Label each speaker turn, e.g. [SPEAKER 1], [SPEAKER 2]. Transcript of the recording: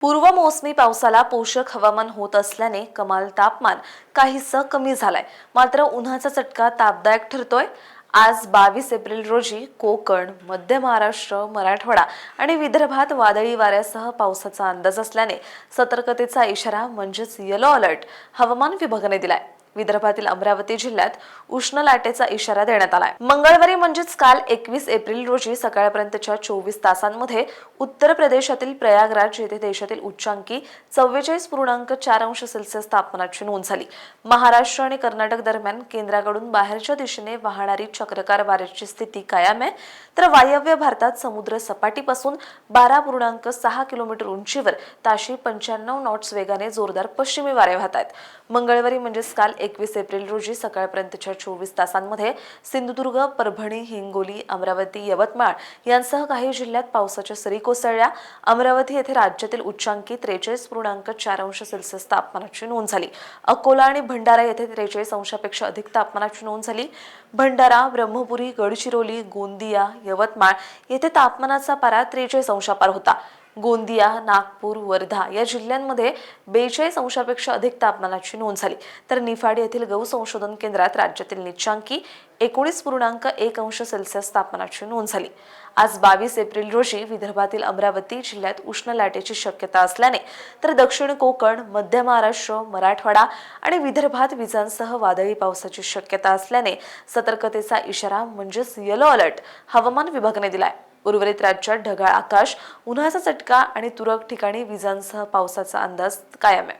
[SPEAKER 1] पूर्वमोसमी पावसाला पोषक हवामान होत असल्याने कमाल तापमान काहीसं कमी झालंय. मात्र उन्हाचा चटका तापदायक ठरतोय. आज 22 एप्रिल रोजी कोकण, मध्य महाराष्ट्र, मराठवाडा आणि विदर्भात वादळी वाऱ्यासह पावसाचा अंदाज असल्याने सतर्कतेचा इशारा म्हणजेच येलो अलर्ट हवामान विभागाने दिलाय. विदर्भातील अमरावती जिल्ह्यात उष्ण लाटेचा इशारा देण्यात आलाय. मंगळवारी म्हणजेच काल 21 एप्रिल रोजी सकाळपर्यंतच्या 24 तासांमध्ये उत्तर प्रदेशातील प्रयागराज येथे देशातील उच्चांकी 44.4 अंश सेल्सिअस तापमानाची नोंद झाली. महाराष्ट्र आणि कर्नाटक दरम्यान केंद्राकडून बाहेरच्या दिशेने वाहणारी चक्रकार वाऱ्याची स्थिती कायम आहे. तर वायव्य भारतात समुद्र सपाटीपासून 12.6 किलोमीटर उंचीवर ताशी 95 नॉट्स वेगाने जोरदार पश्चिमी वारे वाहत आहेत. मंगळवारी म्हणजेच काल 21 एप्रिल रोजी सकाळपर्यंतच्या 24 तासांमध्ये सिंधुदुर्ग, परभणी, हिंगोली, अमरावती, यवतमाळ यांसह काही जिल्ह्यात पावसाच्या सरी कोसळल्या. अमरावती येथे राज्यातील उच्चांकी 43.4 अंश सेल्सिअस तापमानाची नोंद झाली. अकोला आणि भंडारा येथे 43 अंशापेक्षा अधिक तापमानाची नोंद झाली. भंडारा, ब्रह्मपुरी, गडचिरोली, गोंदिया, यवतमाळ येथे तापमानाचा पारा 43 अंशापार होता. गोंदिया, नागपूर, वर्धा या जिल्ह्यांमध्ये 42 अंशापेक्षा अधिक तापमानाची नोंद झाली. तर निफाड येथील गौ संशोधन केंद्रात राज्यातील निचांकी 19.1 अंश सेल्सिअस तापमानाची नोंद झाली. आज 22 एप्रिल रोजी विदर्भातील अमरावती जिल्ह्यात उष्ण लाटेची शक्यता असल्याने तर दक्षिण कोकण, मध्य महाराष्ट्र, मराठवाडा आणि विदर्भात विजांसह वादळी पावसाची शक्यता असल्याने सतर्कतेचा इशारा म्हणजेच येलो अलर्ट हवामान विभागाने दिलाय. उर्वरित राज्यात ढगाळ आकाश, उन्हाचा चटका आणि तुरळक ठिकाणी विजांसह पावसाचा अंदाज कायम आहे.